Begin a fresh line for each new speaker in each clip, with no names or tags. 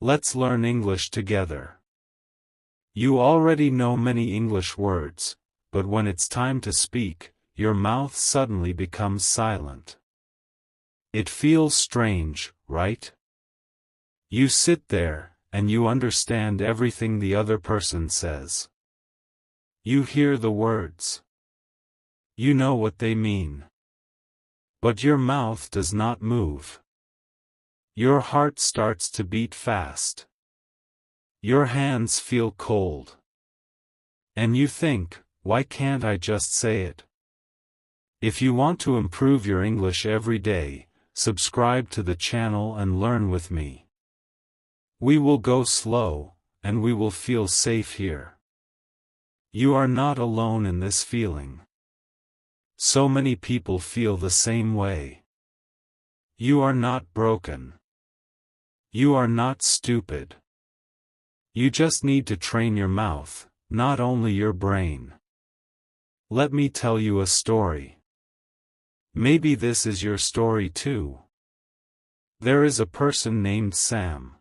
Let's learn English together. You already know many English words, but when it's time to speak, your mouth suddenly becomes silent. It feels strange, right? You sit there, and you understand everything the other person says. You hear the words. You know what they mean. But your mouth does not move. Your heart starts to beat fast. Your hands feel cold. And you think, why can't I just say it? If you want to improve your English every day, subscribe to the channel and learn with me. We will go slow, and we will feel safe here. You are not alone in this feeling. So many people feel the same way. You are not broken. You are not stupid. You just need to train your mouth, not only your brain. Let me tell you a story. Maybe this is your story too. There is a person named Sam.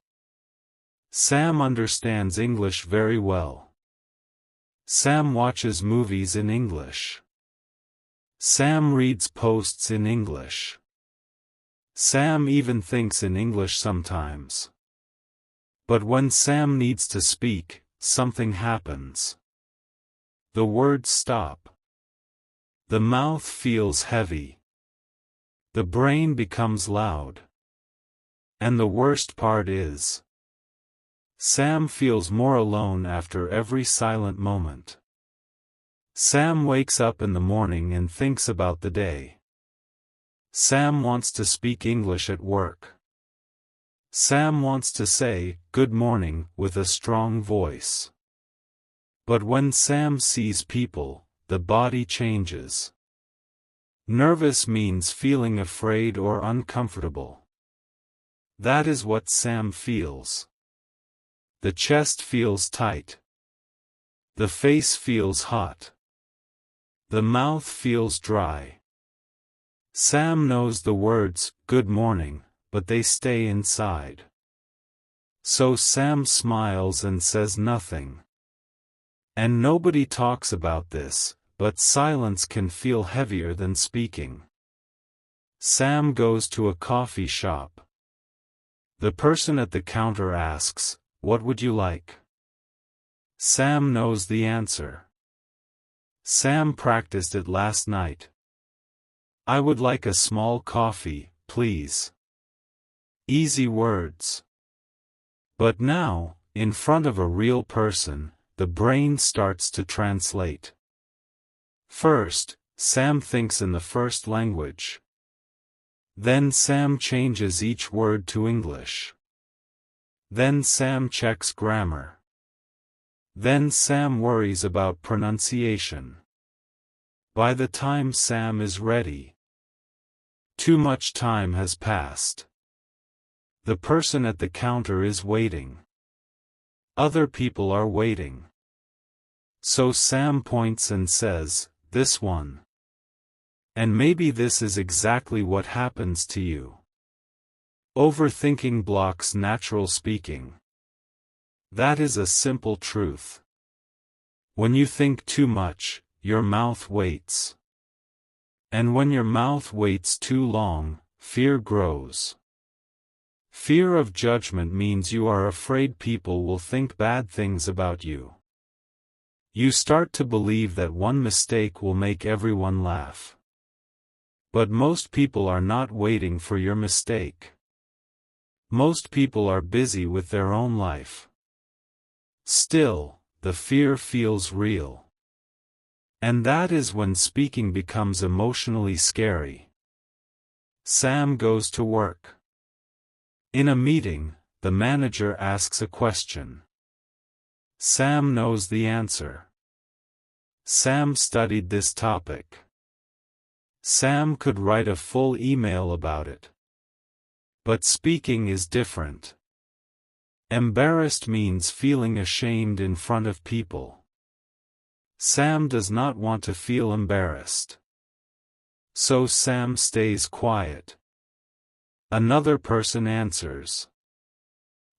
Sam understands English very well. Sam watches movies in English. Sam reads posts in English. Sam even thinks in English sometimes. But when Sam needs to speak, something happens. The words stop. The mouth feels heavy. The brain becomes loud. And the worst part is, Sam feels more alone after every silent moment. Sam wakes up in the morning and thinks about the day. Sam wants to speak English at work. Sam wants to say, "Good morning," with a strong voice. But when Sam sees people, the body changes. Nervous means feeling afraid or uncomfortable. That is what Sam feels. The chest feels tight. The face feels hot. The mouth feels dry. Sam knows the words, "Good morning," but they stay inside. So Sam smiles and says nothing. And nobody talks about this, but silence can feel heavier than speaking. Sam goes to a coffee shop. The person at the counter asks, "What would you like?" Sam knows the answer. Sam practiced it last night. "I would like a small coffee, please." Easy words. But now, in front of a real person, the brain starts to translate. First, Sam thinks in the first language. Then Sam changes each word to English. Then Sam checks grammar. Then Sam worries about pronunciation. By the time Sam is ready, too much time has passed. The person at the counter is waiting. Other people are waiting. So Sam points and says, "This one." And maybe this is exactly what happens to you. Overthinking blocks natural speaking. That is a simple truth. When you think too much, your mouth waits. And when your mouth waits too long, fear grows. Fear of judgment means you are afraid people will think bad things about you. You start to believe that one mistake will make everyone laugh. But most people are not waiting for your mistake. Most people are busy with their own life. Still, the fear feels real. And that is when speaking becomes emotionally scary. Sam goes to work. In a meeting, the manager asks a question. Sam knows the answer. Sam studied this topic. Sam could write a full email about it. But speaking is different. Embarrassed means feeling ashamed in front of people. Sam does not want to feel embarrassed. So Sam stays quiet. Another person answers.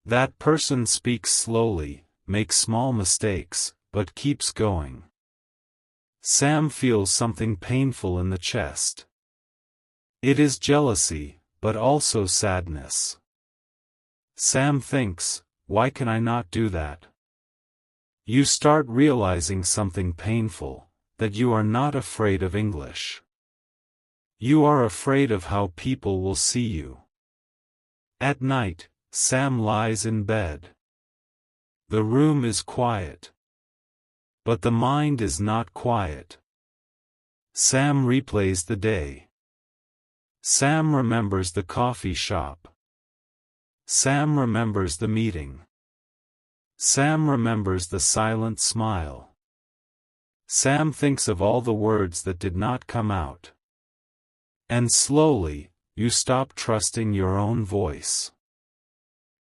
That person speaks slowly, makes small mistakes, but keeps going. Sam feels something painful in the chest. It is jealousy, but also sadness. Sam thinks, why can I not do that? You start realizing something painful, that you are not afraid of English. You are afraid of how people will see you. At night, Sam lies in bed. The room is quiet. But the mind is not quiet. Sam replays the day. Sam remembers the coffee shop. Sam remembers the meeting. Sam remembers the silent smile. Sam thinks of all the words that did not come out. And slowly, you stop trusting your own voice.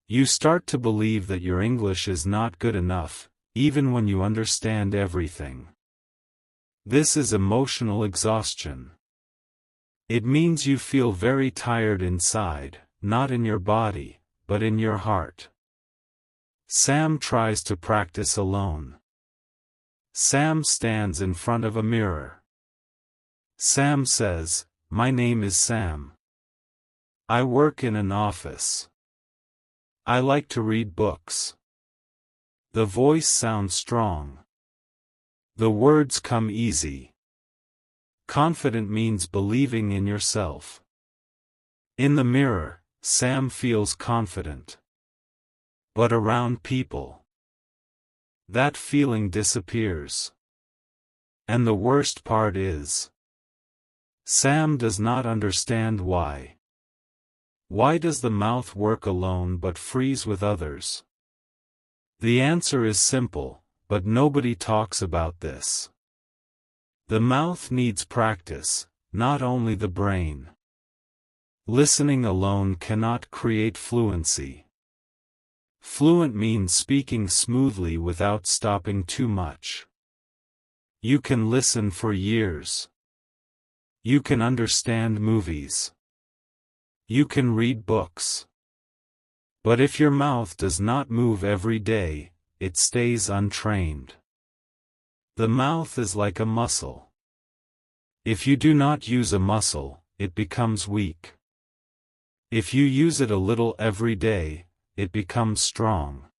You start to believe that your English is not good enough, even when you understand everything. This is emotional exhaustion. It means you feel very tired inside, not in your body, but in your heart. Sam tries to practice alone. Sam stands in front of a mirror. Sam says, "My name is Sam. I work in an office. I like to read books." The voice sounds strong. The words come easy. Confident means believing in yourself. In the mirror, Sam feels confident. But around people, that feeling disappears. And the worst part is, Sam does not understand why. Why does the mouth work alone but freeze with others? The answer is simple, but nobody talks about this. The mouth needs practice, not only the brain. Listening alone cannot create fluency. Fluent means speaking smoothly without stopping too much. You can listen for years. You can understand movies. You can read books. But if your mouth does not move every day, it stays untrained. The mouth is like a muscle. If you do not use a muscle, it becomes weak. If you use it a little every day, it becomes strong.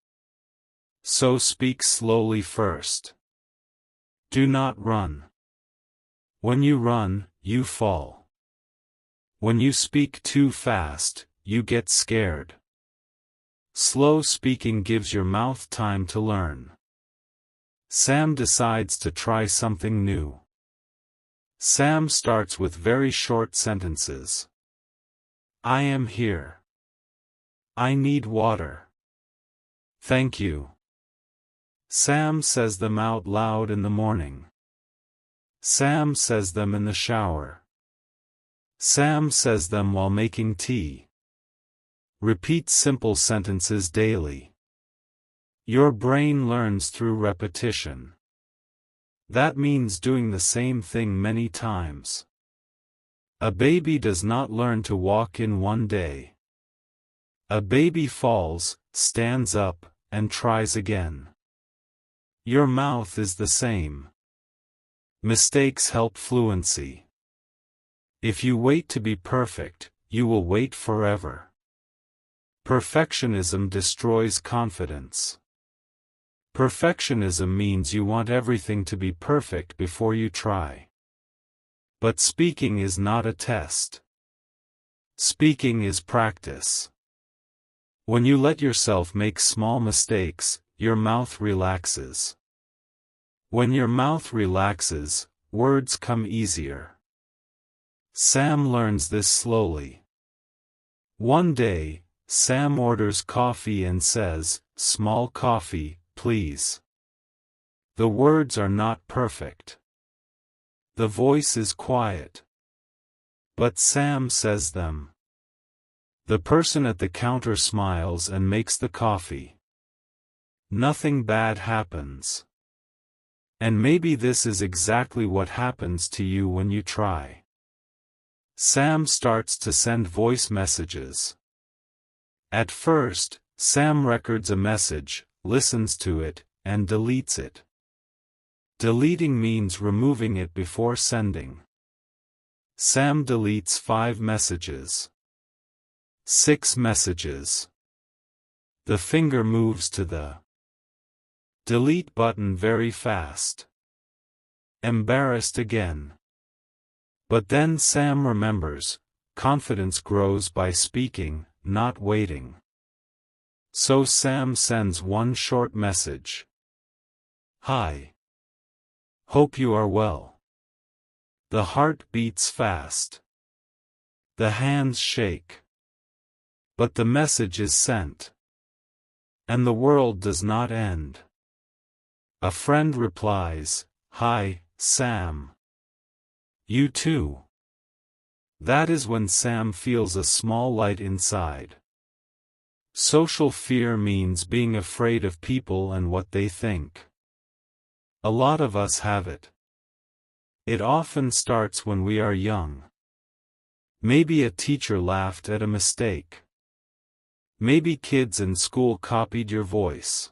So speak slowly first. Do not run. When you run, you fall. When you speak too fast, you get scared. Slow speaking gives your mouth time to learn. Sam decides to try something new. Sam starts with very short sentences. I am here. I need water. Thank you. Sam says them out loud in the morning. Sam says them in the shower. Sam says them while making tea. Repeat simple sentences daily. Your brain learns through repetition. That means doing the same thing many times. A baby does not learn to walk in one day. A baby falls, stands up, and tries again. Your mouth is the same. Mistakes help fluency. If you wait to be perfect, you will wait forever. Perfectionism destroys confidence. Perfectionism means you want everything to be perfect before you try. But speaking is not a test. Speaking is practice. When you let yourself make small mistakes, your mouth relaxes. When your mouth relaxes, words come easier. Sam learns this slowly. One day, Sam orders coffee and says, "Small coffee, please." The words are not perfect. The voice is quiet. But Sam says them. The person at the counter smiles and makes the coffee. Nothing bad happens. And maybe this is exactly what happens to you when you try. Sam starts to send voice messages. At first, Sam records a message, listens to it, and deletes it. Deleting means removing it before sending. Sam deletes 5 messages. 6 messages. The finger moves to the delete button very fast. Embarrassed again. But then Sam remembers, confidence grows by speaking, not waiting. So Sam sends one short message. Hi. Hope you are well. The heart beats fast. The hands shake. But the message is sent. And the world does not end. A friend replies, Hi, Sam. You too. That is when Sam feels a small light inside. Social fear means being afraid of people and what they think. A lot of us have it. It often starts when we are young. Maybe a teacher laughed at a mistake. Maybe kids in school copied your voice.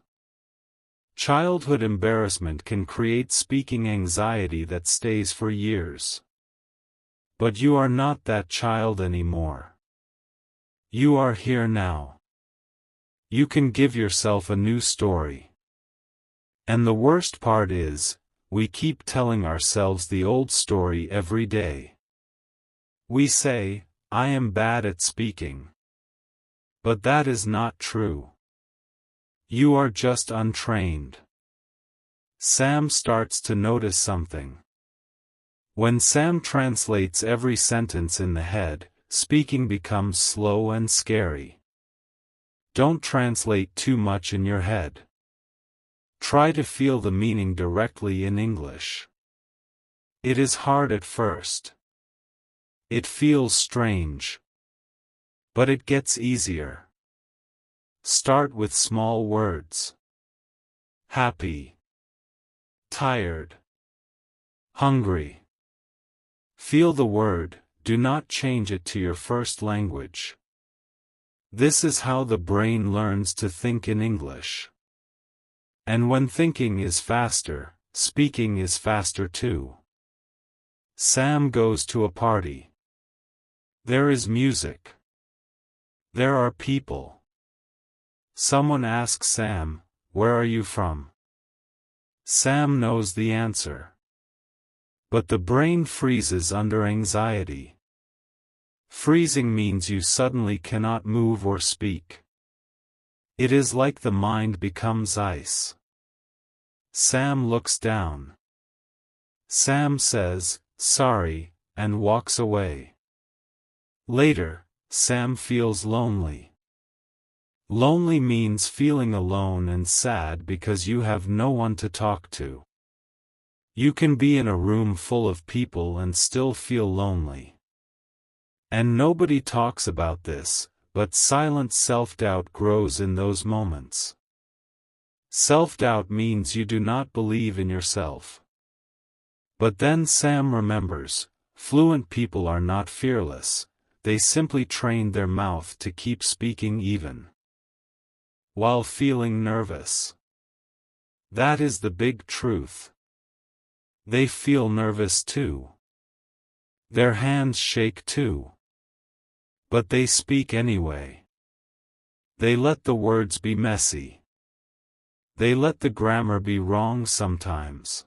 Childhood embarrassment can create speaking anxiety that stays for years. But you are not that child anymore. You are here now. You can give yourself a new story. And the worst part is, we keep telling ourselves the old story every day. We say, I am bad at speaking. But that is not true. You are just untrained. Sam starts to notice something. When Sam translates every sentence in the head, speaking becomes slow and scary. Don't translate too much in your head. Try to feel the meaning directly in English. It is hard at first. It feels strange. But it gets easier. Start with small words. Happy. Tired. Hungry. Feel the word, do not change it to your first language. This is how the brain learns to think in English. And when thinking is faster, speaking is faster too. Sam goes to a party. There is music. There are people. Someone asks Sam, where are you from? Sam knows the answer. But the brain freezes under anxiety. Freezing means you suddenly cannot move or speak. It is like the mind becomes ice. Sam looks down. Sam says, sorry, and walks away. Later, Sam feels lonely. Lonely means feeling alone and sad because you have no one to talk to. You can be in a room full of people and still feel lonely. And nobody talks about this, but silent self-doubt grows in those moments. Self-doubt means you do not believe in yourself. But then Sam remembers, fluent people are not fearless, they simply trained their mouth to keep speaking even while feeling nervous. That is the big truth. They feel nervous too. Their hands shake too. But they speak anyway. They let the words be messy. They let the grammar be wrong sometimes.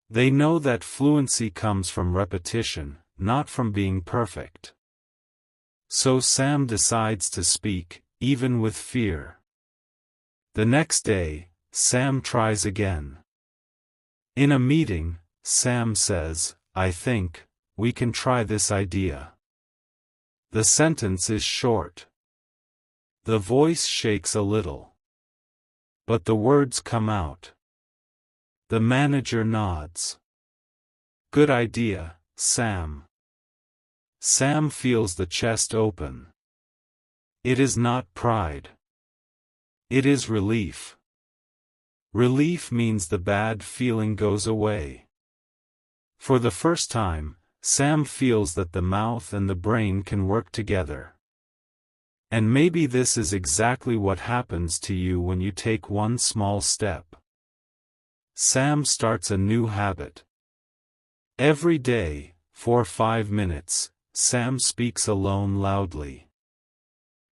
They know that fluency comes from repetition, not from being perfect. So Sam decides to speak, even with fear. The next day, Sam tries again. In a meeting, Sam says, I think, we can try this idea. The sentence is short. The voice shakes a little. But the words come out. The manager nods. Good idea, Sam. Sam feels the chest open. It is not pride. It is relief. Relief means the bad feeling goes away. For the first time, Sam feels that the mouth and the brain can work together. And maybe this is exactly what happens to you when you take one small step. Sam starts a new habit. Every day, for 5 minutes, Sam speaks alone loudly.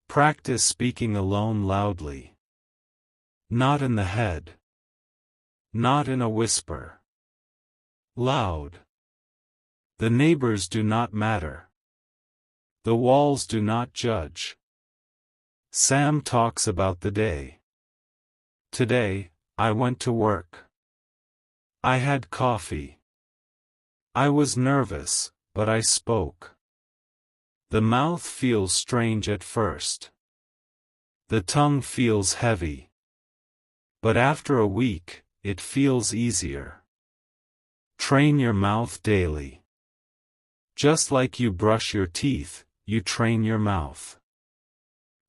Practice speaking alone loudly. Not in the head. Not in a whisper. Loud. The neighbors do not matter. The walls do not judge. Sam talks about the day. Today, I went to work. I had coffee. I was nervous, but I spoke. The mouth feels strange at first. The tongue feels heavy. But after a week, it feels easier. Train your mouth daily. Just like you brush your teeth, you train your mouth.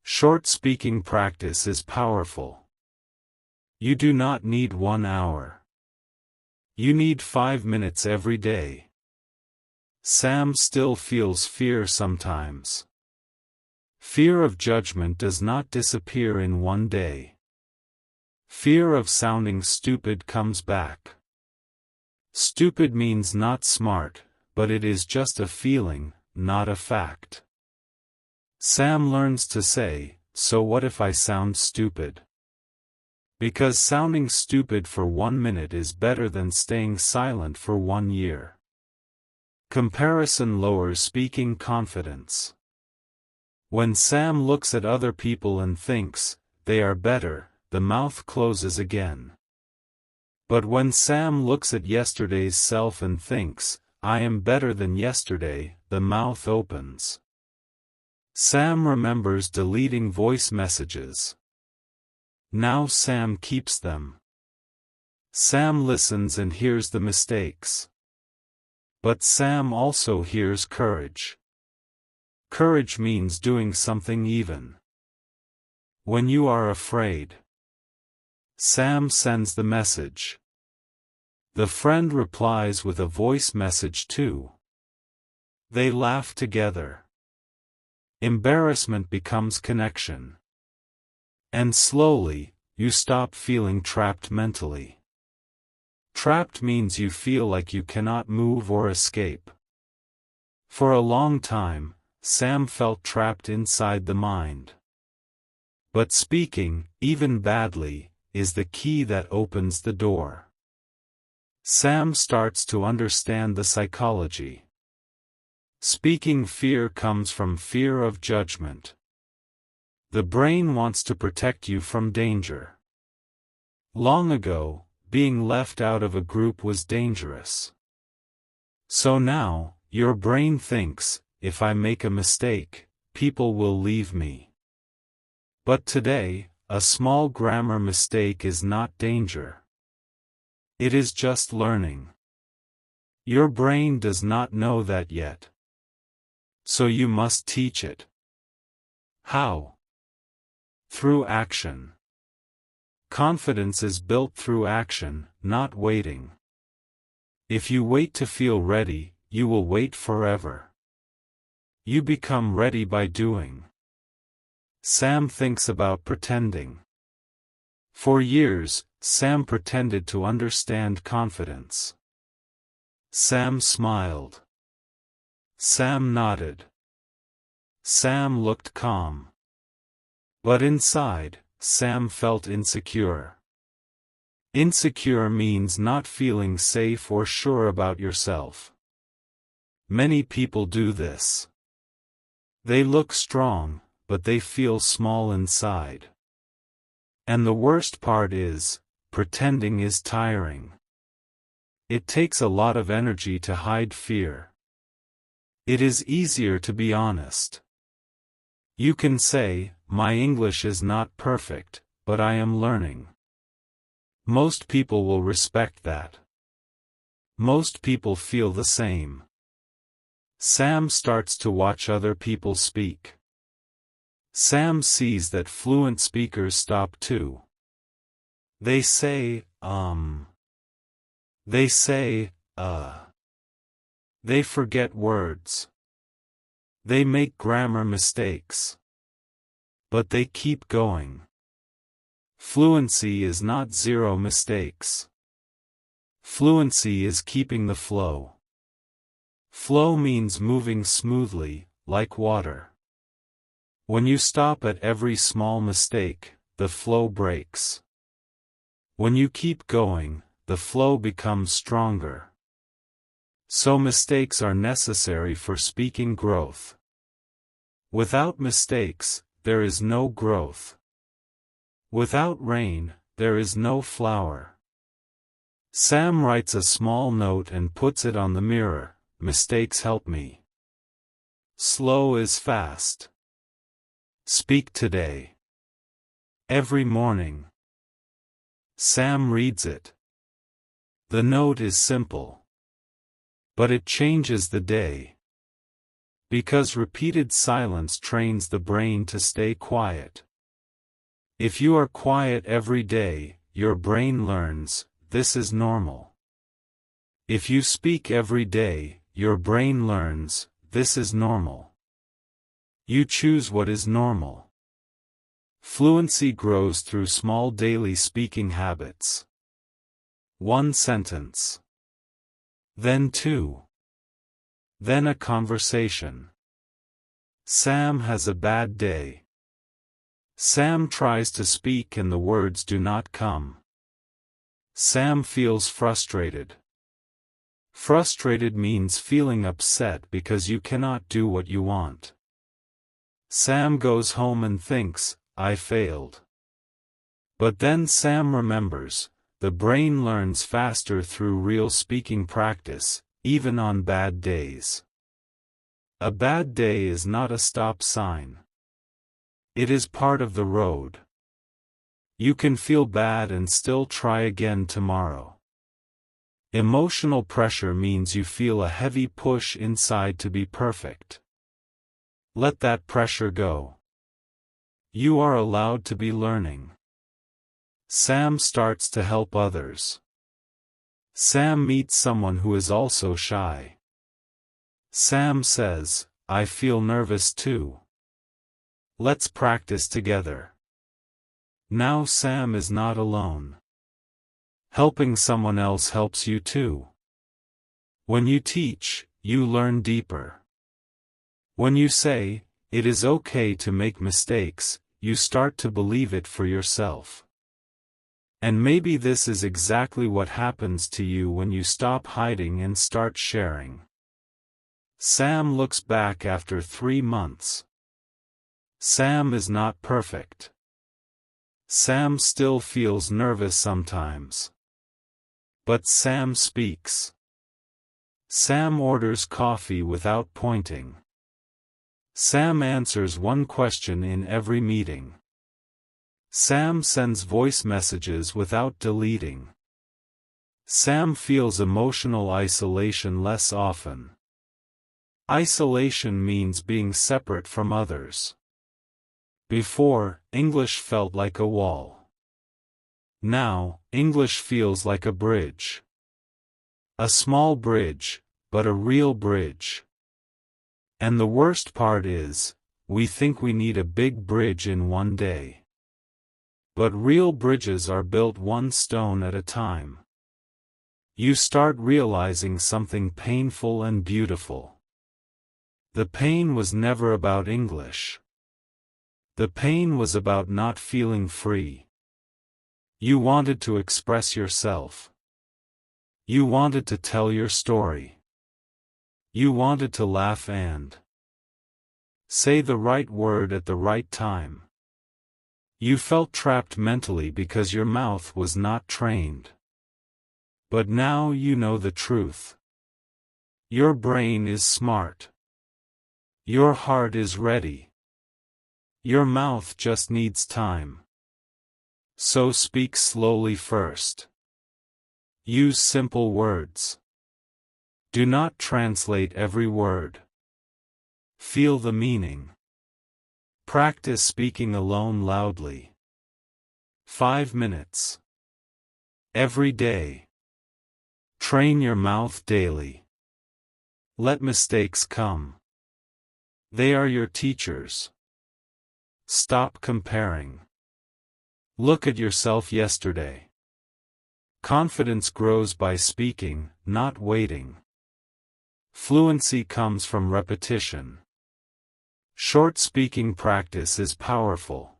Short speaking practice is powerful. You do not need 1 hour. You need 5 minutes every day. Sam still feels fear sometimes. Fear of judgment does not disappear in one day. Fear of sounding stupid comes back. Stupid means not smart, but it is just a feeling, not a fact. Sam learns to say, "So what if I sound stupid?" Because sounding stupid for 1 minute is better than staying silent for 1 year. Comparison lowers speaking confidence. When Sam looks at other people and thinks, they are better, the mouth closes again. But when Sam looks at yesterday's self and thinks, I am better than yesterday, the mouth opens. Sam remembers deleting voice messages. Now Sam keeps them. Sam listens and hears the mistakes. But Sam also hears courage. Courage means doing something even when you are afraid. Sam sends the message. The friend replies with a voice message too. They laugh together. Embarrassment becomes connection. And slowly, you stop feeling trapped mentally. Trapped means you feel like you cannot move or escape. For a long time, Sam felt trapped inside the mind. But speaking, even badly, is the key that opens the door. Sam starts to understand the psychology. Speaking fear comes from fear of judgment. The brain wants to protect you from danger. Long ago, being left out of a group was dangerous. So now, your brain thinks, if I make a mistake, people will leave me. But today, a small grammar mistake is not danger. It is just learning. Your brain does not know that yet. So you must teach it. How? Through action. Confidence is built through action, not waiting. If you wait to feel ready, you will wait forever. You become ready by doing. Sam thinks about pretending. For years, Sam pretended to understand confidence. Sam smiled. Sam nodded. Sam looked calm. But inside, Sam felt insecure. Insecure means not feeling safe or sure about yourself. Many people do this. They look strong, but they feel small inside. And the worst part is, pretending is tiring. It takes a lot of energy to hide fear. It is easier to be honest. You can say, my English is not perfect, but I am learning. Most people will respect that. Most people feel the same. Sam starts to watch other people speak. Sam sees that fluent speakers stop too. They say, They say, They forget words. They make grammar mistakes. but they keep going. Fluency is not zero mistakes. Fluency is keeping the flow. Flow means moving smoothly, like water. When you stop at every small mistake, the flow breaks. When you keep going, the flow becomes stronger. So mistakes are necessary for speaking growth. Without mistakes, there is no growth. Without rain, there is no flower. Sam writes a small note and puts it on the mirror. Mistakes help me. Slow is fast. Speak today. Every morning. Sam reads it. The note is simple. But it changes the day. Because repeated silence trains the brain to stay quiet. If you are quiet every day, your brain learns, this is normal. If you speak every day, your brain learns, this is normal. You choose what is normal. Fluency grows through small daily speaking habits. 1 sentence. Then 2. Then a conversation. Sam has a bad day. Sam tries to speak and the words do not come. Sam feels frustrated. Frustrated means feeling upset because you cannot do what you want. Sam goes home and thinks, I failed. But then Sam remembers, the brain learns faster through real speaking practice, even on bad days. A bad day is not a stop sign. It is part of the road. You can feel bad and still try again tomorrow. Emotional pressure means you feel a heavy push inside to be perfect. Let that pressure go. You are allowed to be learning. Sam starts to help others. Sam meets someone who is also shy. Sam says, I feel nervous too. Let's practice together. Now Sam is not alone. Helping someone else helps you too. When you teach, you learn deeper. When you say, it is okay to make mistakes, you start to believe it for yourself. And maybe this is exactly what happens to you when you stop hiding and start sharing. Sam looks back after 3 months. Sam is not perfect. Sam still feels nervous sometimes. But Sam speaks. Sam orders coffee without pointing. Sam answers one question in every meeting. Sam sends voice messages without deleting. Sam feels emotional isolation less often. Isolation means being separate from others. Before, English felt like a wall. Now, English feels like a bridge. A small bridge, but a real bridge. And the worst part is, we think we need a big bridge in one day. But real bridges are built one stone at a time. You start realizing something painful and beautiful. The pain was never about English. The pain was about not feeling free. You wanted to express yourself. You wanted to tell your story. You wanted to laugh and say the right word at the right time. You felt trapped mentally because your mouth was not trained. But now you know the truth. Your brain is smart. Your heart is ready. Your mouth just needs time. So speak slowly first. Use simple words. Do not translate every word. Feel the meaning. Practice speaking alone loudly. 5 minutes. Every day. Train your mouth daily. Let mistakes come. They are your teachers. Stop comparing. Look at yourself yesterday. Confidence grows by speaking, not waiting. Fluency comes from repetition. Short speaking practice is powerful.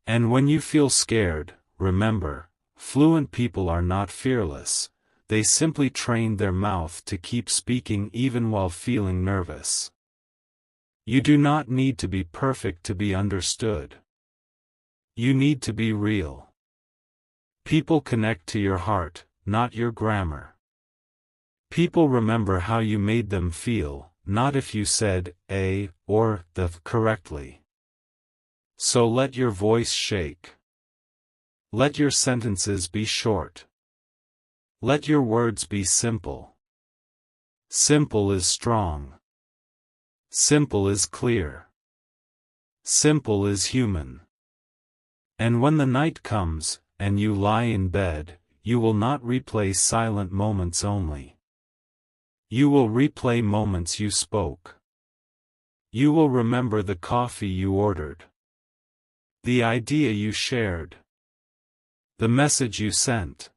And when you feel scared, remember, fluent people are not fearless, they simply trained their mouth to keep speaking even while feeling nervous. You do not need to be perfect to be understood. You need to be real. People connect to your heart, not your grammar. People remember how you made them feel, not if you said a or the correctly. So let your voice shake. Let your sentences be short. Let your words be simple. Simple is strong. Simple is clear. Simple is human. And when the night comes, and you lie in bed, you will not replay silent moments only. You will replay moments you spoke. You will remember the coffee you ordered. The idea you shared. The message you sent.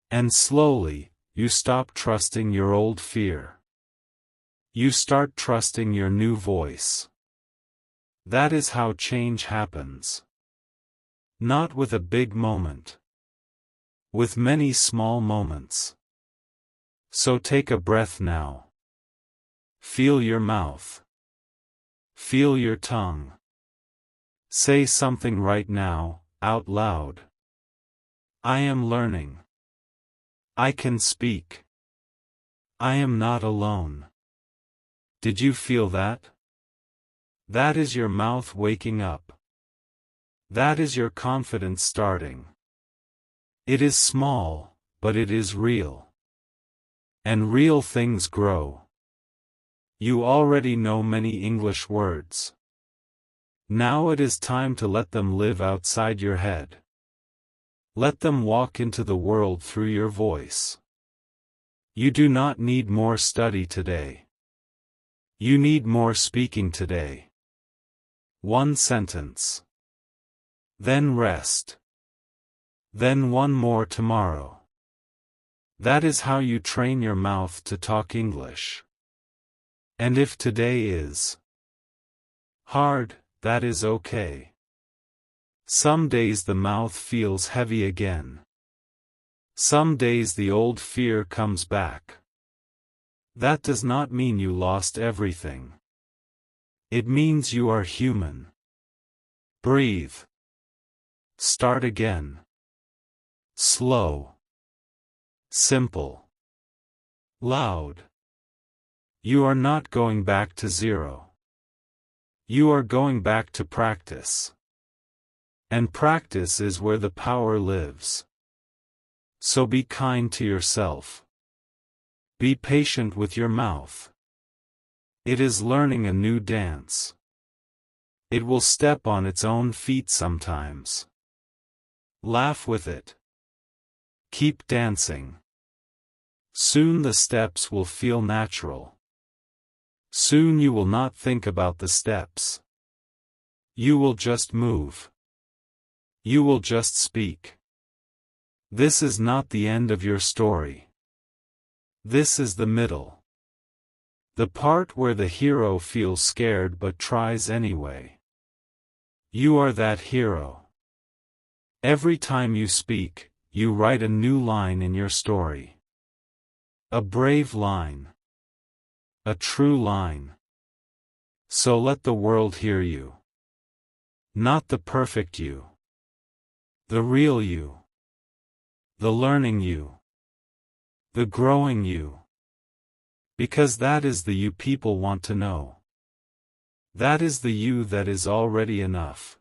And slowly, you stop trusting your old fear. You start trusting your new voice. That is how change happens. Not with a big moment. With many small moments. So take a breath now. Feel your mouth. Feel your tongue. Say something right now, out loud. I am learning. I can speak. I am not alone. Did you feel that? That is your mouth waking up. That is your confidence starting. It is small, but it is real. And real things grow. You already know many English words. Now it is time to let them live outside your head. Let them walk into the world through your voice. You do not need more study today. You need more speaking today. One sentence. Then rest. Then one more tomorrow. That is how you train your mouth to talk English. And if today is hard, that is okay. Some days the mouth feels heavy again. Some days the old fear comes back. That does not mean you lost everything. It means you are human. Breathe. Start again. Slow. Simple. Loud. You are not going back to zero. You are going back to practice. And practice is where the power lives. So be kind to yourself. Be patient with your mouth. It is learning a new dance. It will step on its own feet sometimes. Laugh with it. Keep dancing. Soon the steps will feel natural. Soon you will not think about the steps. You will just move. You will just speak. This is not the end of your story. This is the middle. The part where the hero feels scared but tries anyway. You are that hero. Every time you speak, you write a new line in your story. A brave line. A true line. So let the world hear you. Not the perfect you. The real you. The learning you. The growing you. Because that is the you people want to know. That is the you that is already enough.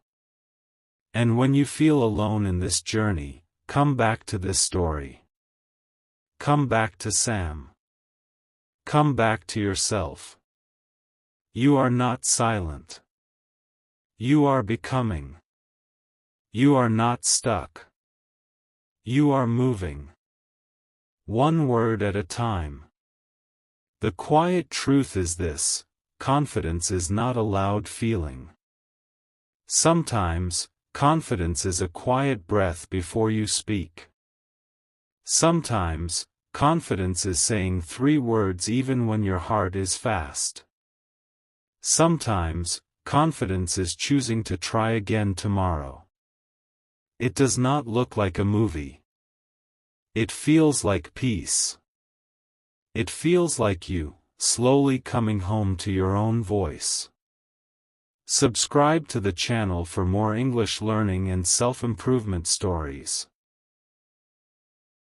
And when you feel alone in this journey, come back to this story. Come back to Sam. Come back to yourself. You are not silent. You are becoming. You are not stuck. You are moving. One word at a time. The quiet truth is this: confidence is not a loud feeling. Sometimes, confidence is a quiet breath before you speak. Sometimes, confidence is saying 3 words even when your heart is fast. Sometimes, confidence is choosing to try again tomorrow. It does not look like a movie. It feels like peace. It feels like you, slowly coming home to your own voice. Subscribe to the channel for more English learning and self-improvement stories.